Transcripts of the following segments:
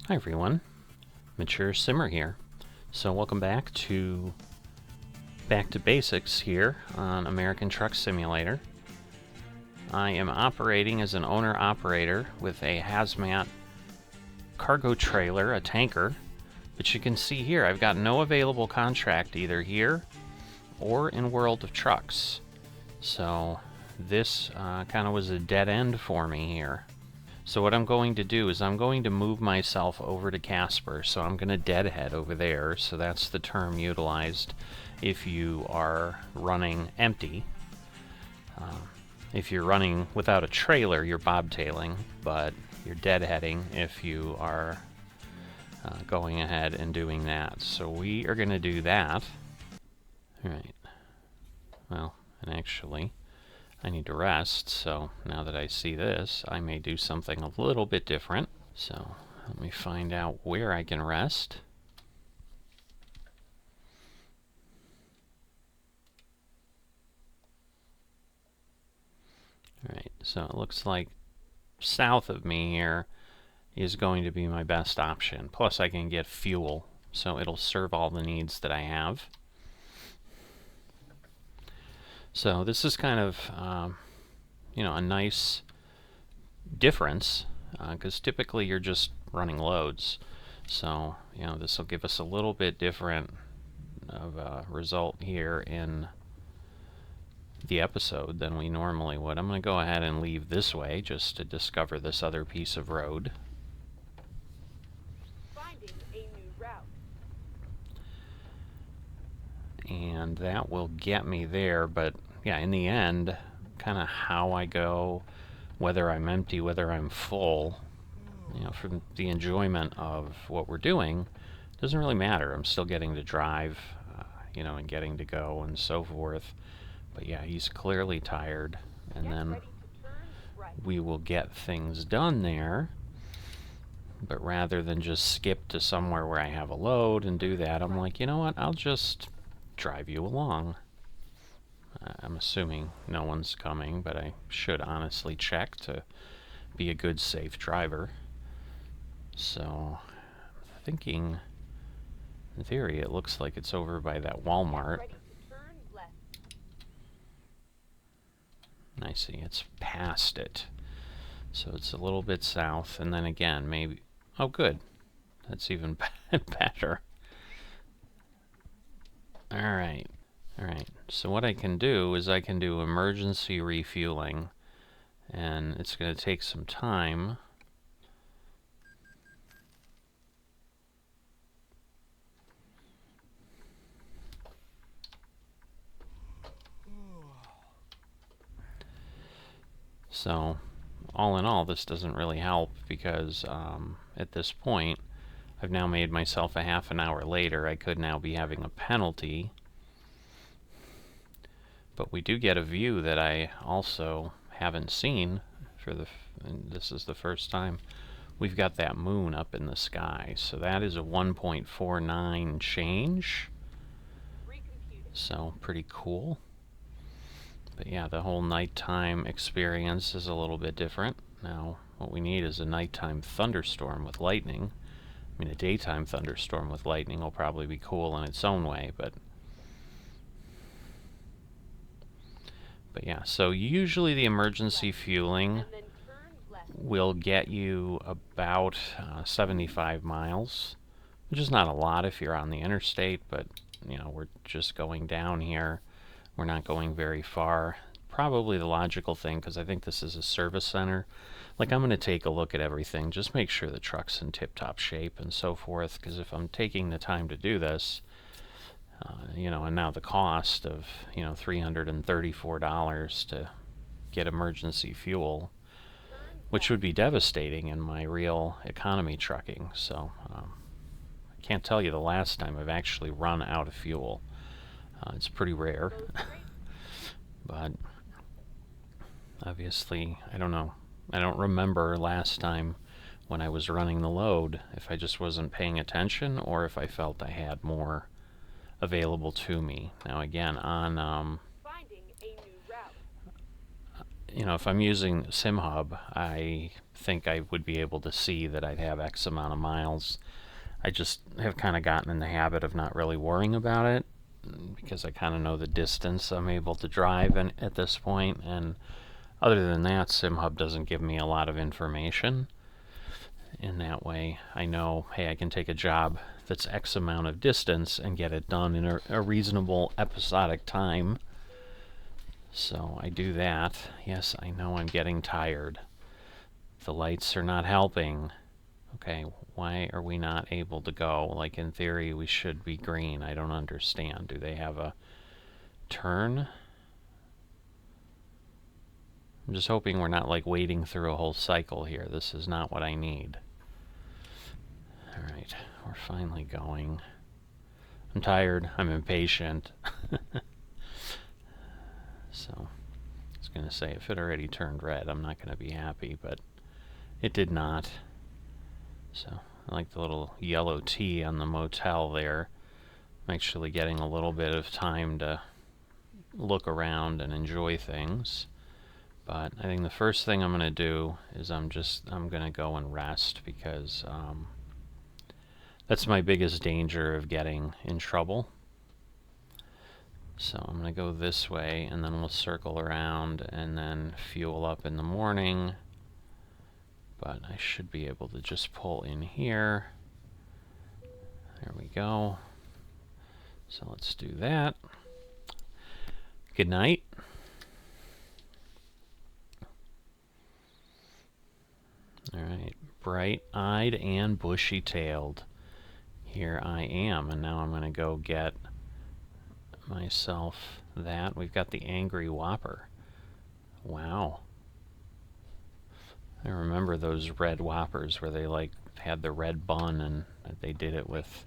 Hi everyone, Mature Simmer here. So welcome back to Basics here on American Truck Simulator. I am operating as an owner-operator with a hazmat cargo trailer, a tanker. But you can see here, I've got no available contract either here or in World of Trucks. So this kind of was a dead end for me here. So what I'm going to do is I'm going to move myself over to Casper. So I'm going to deadhead over there. So that's the term utilized if you are running empty. If you're running without a trailer, you're bobtailing, but you're deadheading if you are going ahead and doing that. So we are going to do that. All right. Well, and actually, I need to rest, so now that I see this, I may do something a little bit different. So let me find out where I can rest. Alright, so it looks like south of me here is going to be my best option. Plus I can get fuel, so it'll serve all the needs that I have. So this is kind of, a nice difference, because typically you're just running loads. So, this will give us a little bit different of a result here in the episode than we normally would. I'm going to go ahead and leave this way just to discover this other piece of road. Finding a new route. And that will get me there, but yeah, in the end, kind of how I go, whether I'm empty, whether I'm full, for the enjoyment of what we're doing, doesn't really matter. I'm still getting to drive, and getting to go and so forth. But yeah, he's clearly tired, and then we will get things done there. But rather than just skip to somewhere where I have a load and do that, I'm like, you know what, I'll just drive you along. I'm assuming no one's coming, but I should honestly check to be a good, safe driver. So, I'm thinking, in theory, it looks like it's over by that Walmart. I see, it's past it. So it's a little bit south, and then again, maybe... Oh, good. That's even better. Alright. Alright, so what I can do is I can do emergency refueling, and it's going to take some time. So, all in all, this doesn't really help because at this point, I've now made myself a half an hour later. I could now be having a penalty. But we do get a view that I also haven't seen and this is the first time we've got that moon up in the sky. So that is a 1.49 change. So pretty cool. But yeah, the whole nighttime experience is a little bit different. Now, what we need is a nighttime thunderstorm with lightning. I mean, a daytime thunderstorm with lightning will probably be cool in its own way, but yeah, so usually the emergency fueling will get you about 75 miles, which is not a lot if you're on the interstate, but, we're just going down here. We're not going very far. Probably the logical thing, because I think this is a service center. Like, I'm going to take a look at everything, just make sure the truck's in tip-top shape and so forth, because if I'm taking the time to do this, and now the cost of, $334 to get emergency fuel, which would be devastating in my real economy trucking. So, I can't tell you the last time I've actually run out of fuel. It's pretty rare. But obviously, I don't know. I don't remember last time when I was running the load if I just wasn't paying attention or if I felt I had more available to me. Now again, on if I'm using SimHub, I think I would be able to see that I'd have X amount of miles. I just have kind of gotten in the habit of not really worrying about it because I kind of know the distance I'm able to drive at this point, and other than that, SimHub doesn't give me a lot of information. In that way, I know, hey, I can take a job that's X amount of distance and get it done in a reasonable episodic time. So I do that. Yes, I know I'm getting tired. The lights are not helping. Okay, why are we not able to go? Like, in theory, we should be green. I don't understand. Do they have a turn? I'm just hoping we're not, like, wading through a whole cycle here. This is not what I need. Alright, we're finally going. I'm tired. I'm impatient. So, I was going to say, if it already turned red, I'm not going to be happy, but it did not. So, I like the little yellow T on the motel there. I'm actually getting a little bit of time to look around and enjoy things. But I think the first thing I'm going to do is I'm going to go and rest, because that's my biggest danger of getting in trouble. So I'm going to go this way, and then we'll circle around and then fuel up in the morning. But I should be able to just pull in here. There we go. So let's do that. Good night. Alright, bright-eyed and bushy-tailed. Here I am, and now I'm going to go get myself that. We've got the Angry Whopper. Wow. I remember those red Whoppers where they like had the red bun and they did it with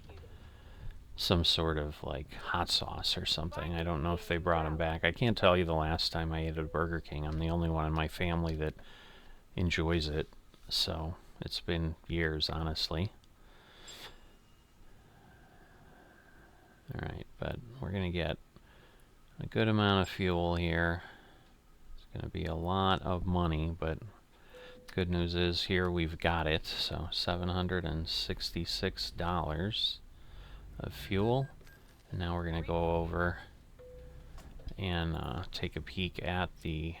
some sort of like hot sauce or something. I don't know if they brought them back. I can't tell you the last time I ate at Burger King. I'm the only one in my family that enjoys it, so it's been years, honestly. Alright, but we're going to get a good amount of fuel here. It's going to be a lot of money, but good news is here we've got it. So $766 of fuel. And now we're going to go over and take a peek at the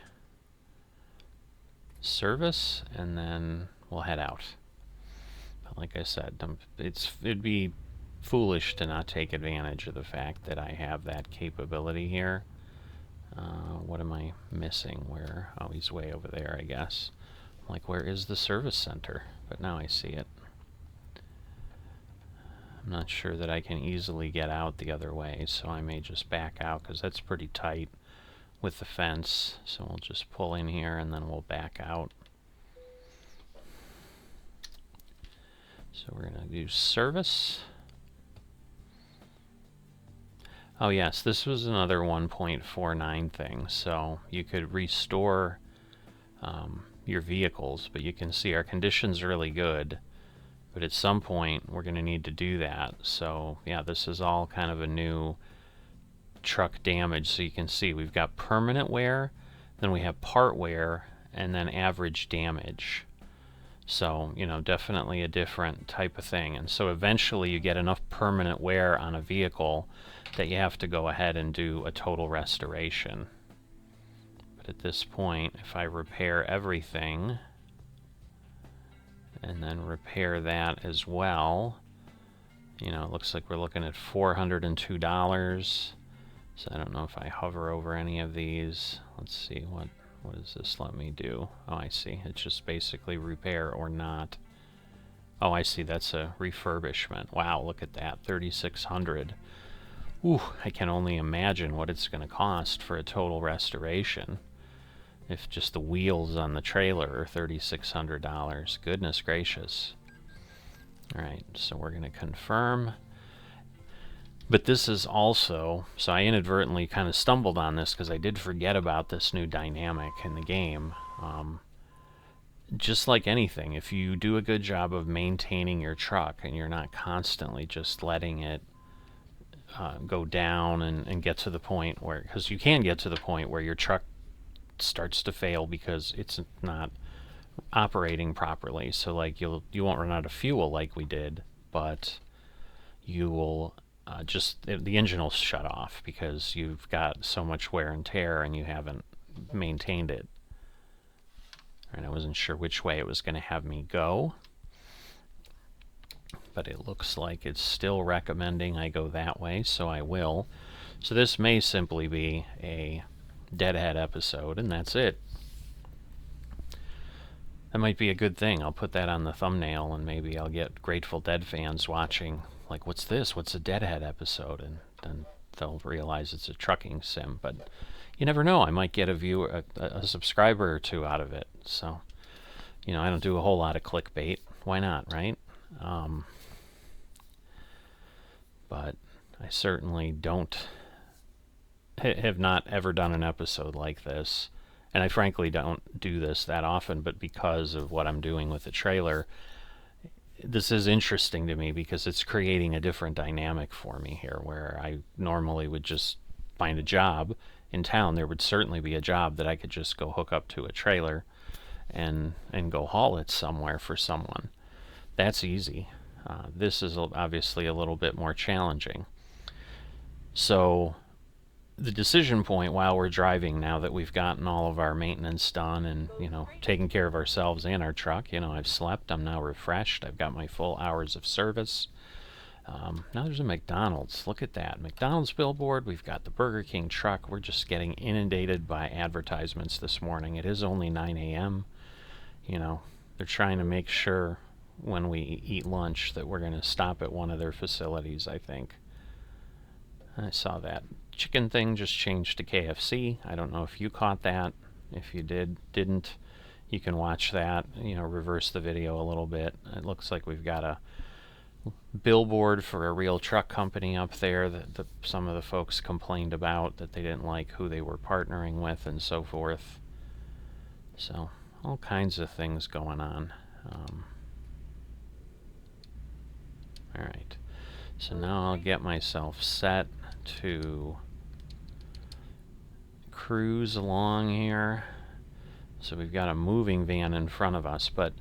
service, and then we'll head out. But like I said, it'd be foolish to not take advantage of the fact that I have that capability here. What am I missing? Where? Oh, he's way over there, I guess. Like, where is the service center? But now I see it. I'm not sure that I can easily get out the other way, so I may just back out, because that's pretty tight with the fence. So we'll just pull in here and then we'll back out. So we're going to do service. Oh yes, this was another 1.49 thing. So you could restore your vehicles, but you can see our condition's really good. But at some point, we're going to need to do that. So yeah, this is all kind of a new truck damage. So you can see we've got permanent wear, then we have part wear, and then average damage. So, you know, definitely a different type of thing. And so eventually you get enough permanent wear on a vehicle that you have to go ahead and do a total restoration. But at this point, if I repair everything and then repair that as well, you know, it looks like we're looking at $402. So I don't know if I hover over any of these. Let's see, what does this let me do? Oh, I see. It's just basically repair or not. Oh, I see. That's a refurbishment. Wow, look at that. $3,600. Ooh, I can only imagine what it's going to cost for a total restoration. If just the wheels on the trailer are $3,600. Goodness gracious. Alright, so we're going to confirm. But this is also, so I inadvertently kind of stumbled on this because I did forget about this new dynamic in the game. Just like anything, if you do a good job of maintaining your truck and you're not constantly just letting it go down and get to the point where, because you can get to the point where your truck starts to fail because it's not operating properly. So like you won't run out of fuel like we did, but you will the engine will shut off because you've got so much wear and tear and you haven't maintained it. And I wasn't sure which way it was going to have me go, but it looks like it's still recommending I go that way, so I will. So this may simply be a Deadhead episode, and that's it. That might be a good thing. I'll put that on the thumbnail, and maybe I'll get Grateful Dead fans watching, like, what's this? What's a Deadhead episode? And then they'll realize it's a trucking sim. But you never know. I might get a subscriber or two out of it. So, I don't do a whole lot of clickbait. Why not, right? But I certainly have not ever done an episode like this. And I frankly don't do this that often, but because of what I'm doing with the trailer, this is interesting to me because it's creating a different dynamic for me here, where I normally would just find a job in town. There would certainly be a job that I could just go hook up to a trailer and go haul it somewhere for someone. That's easy. This is obviously a little bit more challenging. So the decision point while we're driving, now that we've gotten all of our maintenance done and, taken care of ourselves and our truck, I've slept, I'm now refreshed, I've got my full hours of service. Now there's a McDonald's. Look at that. McDonald's billboard. We've got the Burger King truck. We're just getting inundated by advertisements this morning. It is only 9 a.m. They're trying to make sure when we eat lunch that we're going to stop at one of their facilities, I think. I saw that chicken thing just changed to KFC. I don't know if you caught that. If you didn't, you can watch that, reverse the video a little bit. It looks like we've got a billboard for a real truck company up there that some of the folks complained about, that they didn't like who they were partnering with and so forth. So all kinds of things going on. All right. So now I'll get myself set to cruise along here. So we've got a moving van in front of us, but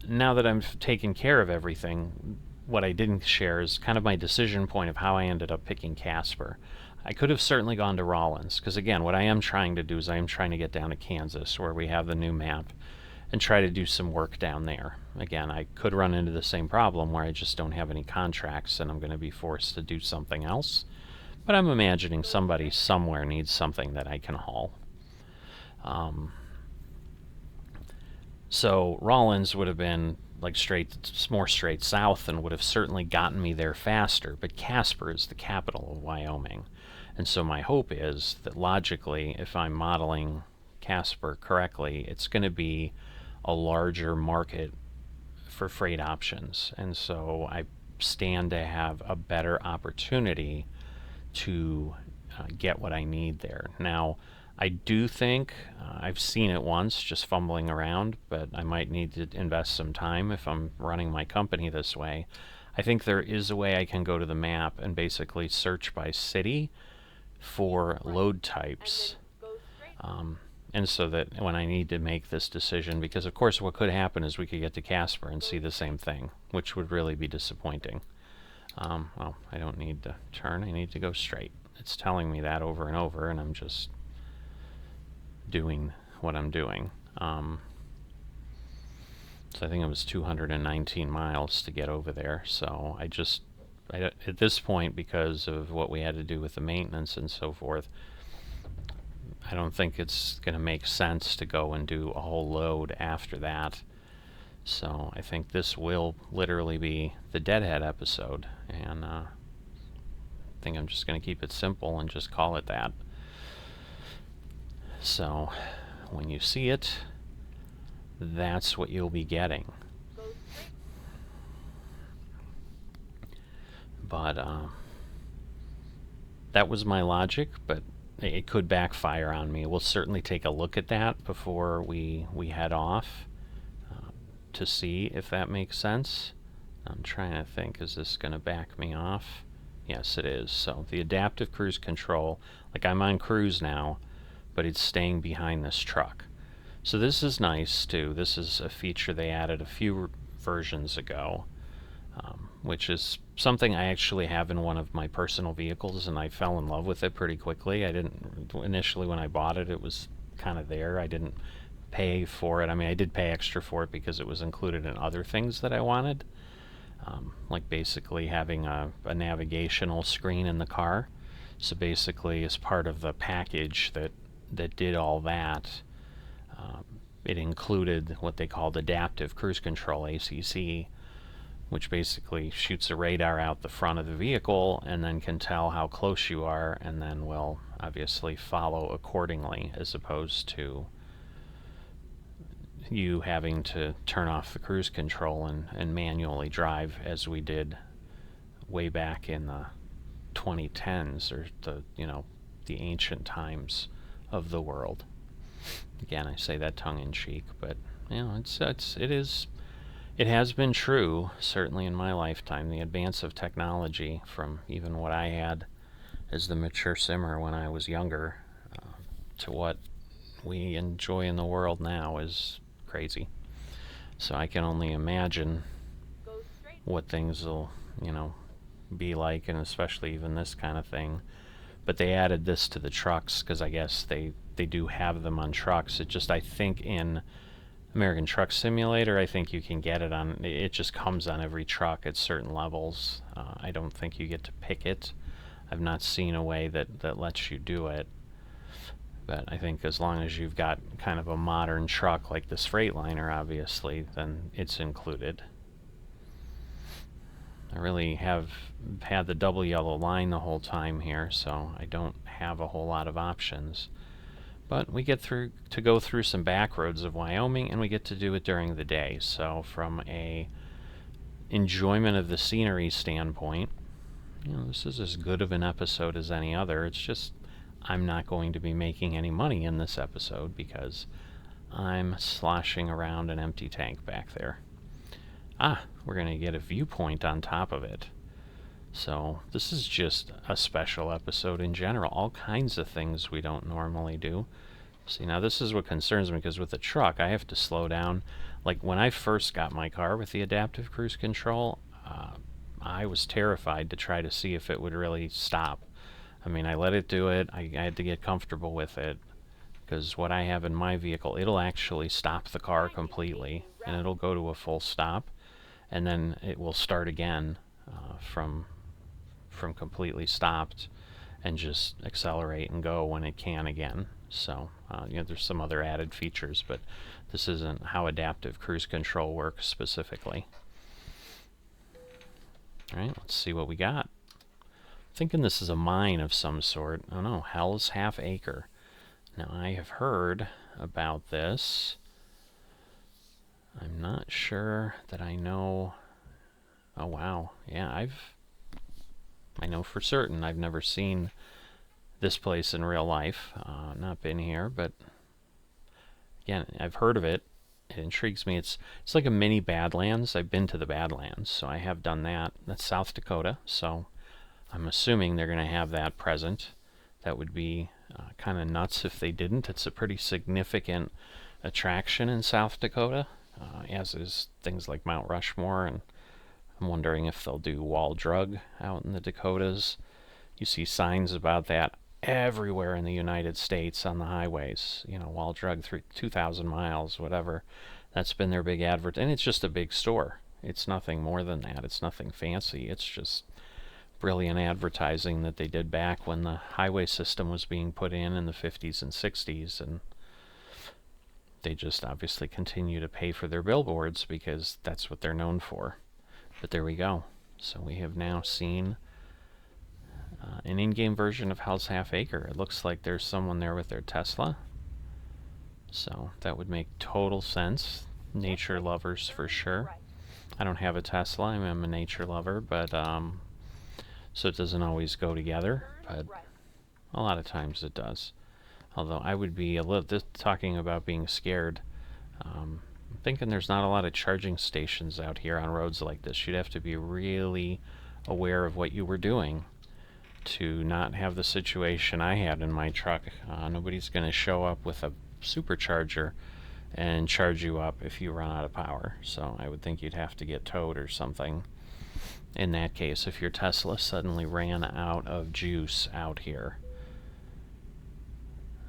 now that I've taken care of everything, what I didn't share is kind of my decision point of how I ended up picking Casper. I could have certainly gone to Rawlins, because again, what I am trying to do is I am trying to get down to Kansas, where we have the new map, and try to do some work down there. Again, I could run into the same problem where I just don't have any contracts and I'm going to be forced to do something else. But I'm imagining somebody somewhere needs something that I can haul. So Rawlins would have been like more straight south and would have certainly gotten me there faster, but Casper is the capital of Wyoming. And so my hope is that logically, if I'm modeling Casper correctly, it's going to be a larger market for freight options, and so I stand to have a better opportunity to get what I need there. Now, I do think I've seen it once just fumbling around, but I might need to invest some time if I'm running my company this way. I think there is a way I can go to the map and basically search by city for load types. And so that when I need to make this decision, because of course what could happen is we could get to Casper and see the same thing, which would really be disappointing. Well, I don't need to turn, I need to go straight. It's telling me that over and over, and I'm just doing what I'm doing. So I think it was 219 miles to get over there, so I at this point, because of what we had to do with the maintenance and so forth, I don't think it's going to make sense to go and do a whole load after that. So I think this will literally be the Deadhead episode, and I think I'm just going to keep it simple and just call it that. So when you see it, that's what you'll be getting. But that was my logic, but it could backfire on me. We'll certainly take a look at that before we head off to see if that makes sense. I'm trying to think, is this going to back me off? Yes, it is. So the adaptive cruise control, like I'm on cruise now, but it's staying behind this truck. So this is nice too. This is a feature they added a few versions ago, which is something I actually have in one of my personal vehicles, and I fell in love with it pretty quickly. I didn't initially, when I bought it, it was kind of there. I didn't pay for it. I mean, I did pay extra for it because it was included in other things that I wanted, like basically having a navigational screen in the car. So basically, as part of the package that did all that, it included what they called adaptive cruise control, ACC, which basically shoots a radar out the front of the vehicle and then can tell how close you are, and then will obviously follow accordingly, as opposed to you having to turn off the cruise control and manually drive, as we did way back in the 2010s, or the ancient times of the world. Again, I say that tongue-in-cheek, but it has been true, certainly in my lifetime, the advance of technology from even what I had as the mature simmer when I was younger, to what we enjoy in the world now is crazy. So I can only imagine what things will, be like, and especially even this kind of thing. But they added this to the trucks because I guess they do have them on trucks. It just, I think in American Truck Simulator, I think you can get it on, it just comes on every truck at certain levels. I don't think you get to pick it. I've not seen a way that lets you do it. But I think as long as you've got kind of a modern truck like this Freightliner, obviously, then it's included. I really have had the double yellow line the whole time here, so I don't have a whole lot of options. But we get to go through some back roads of Wyoming, and we get to do it during the day. So from a enjoyment of the scenery standpoint, this is as good of an episode as any other. It's just I'm not going to be making any money in this episode because I'm sloshing around an empty tank back there. We're going to get a viewpoint on top of it. So this is just a special episode in general. All kinds of things we don't normally do. See, now this is what concerns me, because with the truck, I have to slow down. Like when I first got my car with the adaptive cruise control, I was terrified to try to see if it would really stop. I mean, I let it do it. I had to get comfortable with it, because what I have in my vehicle, it'll actually stop the car completely, and it'll go to a full stop, and then it will start again from completely stopped, and just accelerate and go when it can again. So there's some other added features, but this isn't how adaptive cruise control works specifically. Alright, let's see what we got. Thinking this is a mine of some sort. Oh no, Hell's Half Acre. Now I have heard about this. I'm not sure that I know. Oh wow, yeah, I know for certain I've never seen this place in real life. Not been here, but again, I've heard of it. It intrigues me. It's like a mini Badlands. I've been to the Badlands, so I have done that. That's South Dakota, so I'm assuming they're going to have that present. That would be kind of nuts if they didn't. It's a pretty significant attraction in South Dakota, as is things like Mount Rushmore, and I'm wondering if they'll do Wall Drug out in the Dakotas. You see signs about that everywhere in the United States on the highways. Wall Drug through 2,000 miles, whatever. That's been their big advert, and it's just a big store. It's nothing more than that. It's nothing fancy. It's just brilliant advertising that they did back when the highway system was being put in the 50s and 60s, and they just obviously continue to pay for their billboards because that's what they're known for. But there we go. So we have now seen an in-game version of Hell's Half Acre. It looks like there's someone there with their Tesla. So that would make total sense. Nature lovers for sure. I don't have a Tesla. I'm a nature lover, but so it doesn't always go together, but a lot of times it does. Although I would be a little talking about being scared. I'm thinking there's not a lot of charging stations out here on roads like this. You'd have to be really aware of what you were doing to not have the situation I had in my truck. Nobody's going to show up with a supercharger and charge you up if you run out of power. So I would think you'd have to get towed or something in that case if your Tesla suddenly ran out of juice out here.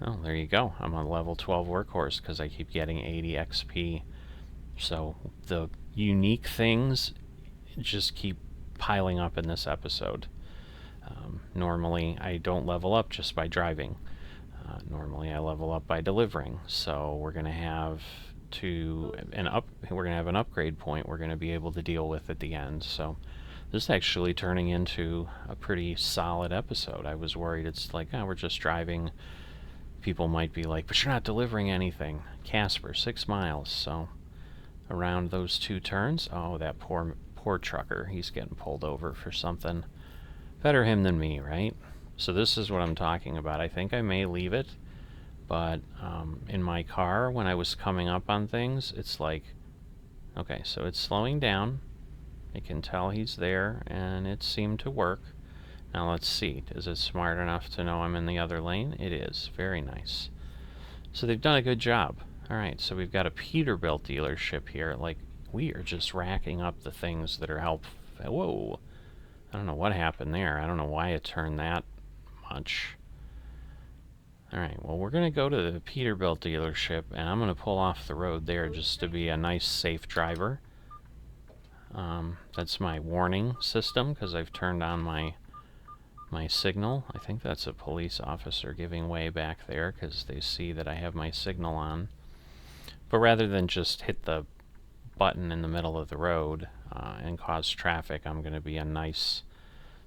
Oh, there you go. I'm a level 12 workhorse because I keep getting 80 XP. So the unique things just keep piling up in this episode. Normally I don't level up just by driving. Normally I level up by delivering. So we're going to have an upgrade point we're going to be able to deal with at the end. So this is actually turning into a pretty solid episode. I was worried it's like, oh, we're just driving. People might be like, but you're not delivering anything. Casper, 6 miles. So around those 2 turns, oh, that poor trucker, he's getting pulled over for something. Better him than me, right? So this is what I'm talking about. I think I may leave it, but in my car, when I was coming up on things, it's like, okay, so it's slowing down. I can tell he's there, and it seemed to work. Now let's see, is it smart enough to know I'm in the other lane? It is. Very nice. So they've done a good job. Alright, so we've got a Peterbilt dealership here. Like, we are just racking up the things that are helpful. Whoa! I don't know what happened there. I don't know why it turned that much. Alright, well, we're going to go to the Peterbilt dealership, and I'm going to pull off the road there just to be a nice, safe driver. That's my warning system, because I've turned on my signal. I think that's a police officer giving way back there, because they see that I have my signal on. But rather than just hit the button in the middle of the road and cause traffic, I'm going to be a nice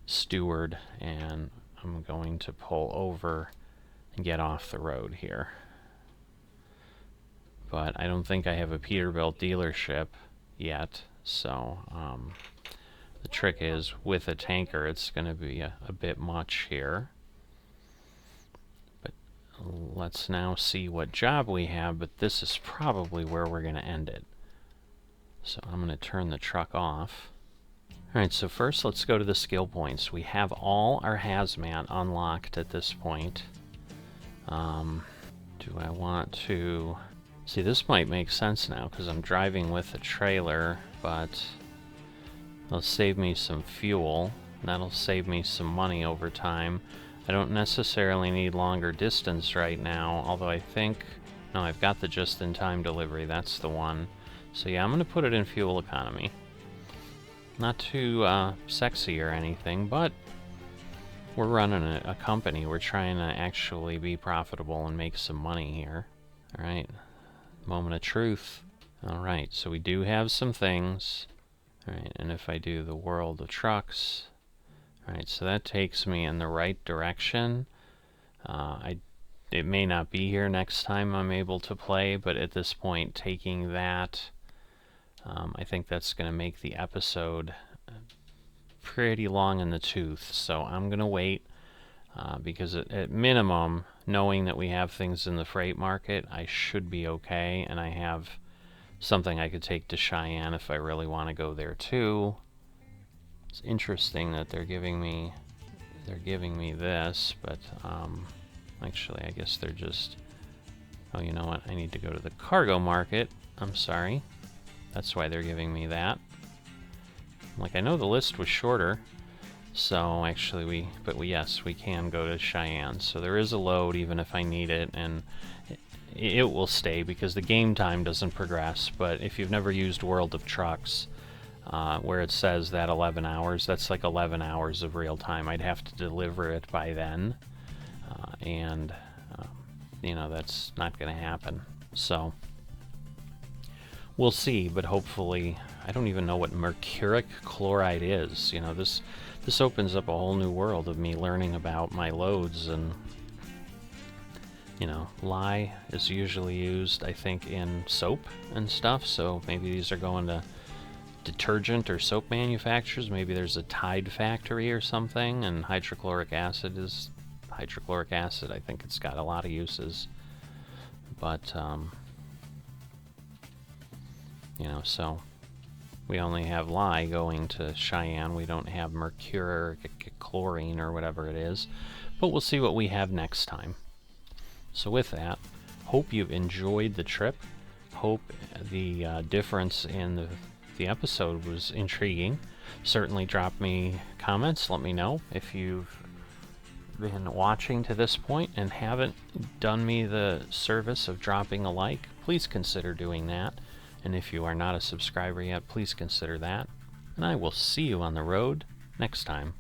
steward, and I'm going to pull over and get off the road here. But I don't think I have a Peterbilt dealership yet, so the trick is with a tanker it's going to be a bit much here. But let's now see what job we have, but this is probably where we're going to end it. So I'm going to turn the truck off. Alright, so first let's go to the skill points. We have all our hazmat unlocked at this point. Do I want to... See, this might make sense now because I'm driving with a trailer, but it'll save me some fuel. That'll save me some money over time. I don't necessarily need longer distance right now, although I think... No, I've got the just-in-time delivery. That's the one. So yeah, I'm going to put it in fuel economy. Not too sexy or anything, but we're running a company. We're trying to actually be profitable and make some money here. Alright, moment of truth. Alright, so we do have some things. Alright, and if I do the world of trucks... Alright, so that takes me in the right direction. It may not be here next time I'm able to play, but at this point, taking that... I think that's going to make the episode pretty long in the tooth, so I'm going to wait because at minimum, knowing that we have things in the freight market, I should be okay, and I have something I could take to Cheyenne if I really want to go there too. It's interesting that they're giving me this, but actually I guess they're just... Oh, you know what? I need to go to the cargo market. I'm sorry. That's why they're giving me that. Like, I know the list was shorter, so actually yes, we can go to Cheyenne. So there is a load even if I need it, and it will stay because the game time doesn't progress. But if you've never used World of Trucks, where it says that 11 hours, that's like 11 hours of real time. I'd have to deliver it by then, and you know, that's not going to happen. So... we'll see, but hopefully... I don't even know what mercuric chloride is. You know, this opens up a whole new world of me learning about my loads, and... you know, lye is usually used, I think, in soap and stuff, so maybe these are going to detergent or soap manufacturers. Maybe there's a Tide factory or something, and hydrochloric acid is... hydrochloric acid, I think it's got a lot of uses. But, you know, so we only have lye going to Cheyenne. We don't have mercuric chlorine or whatever it is. But we'll see what we have next time. So with that, hope you've enjoyed the trip. hope the difference in the episode was intriguing. Certainly drop me comments, let me know if you've been watching to this point and haven't done me the service of dropping a like. Please consider doing that. And if you are not a subscriber yet, please consider that. And I will see you on the road next time.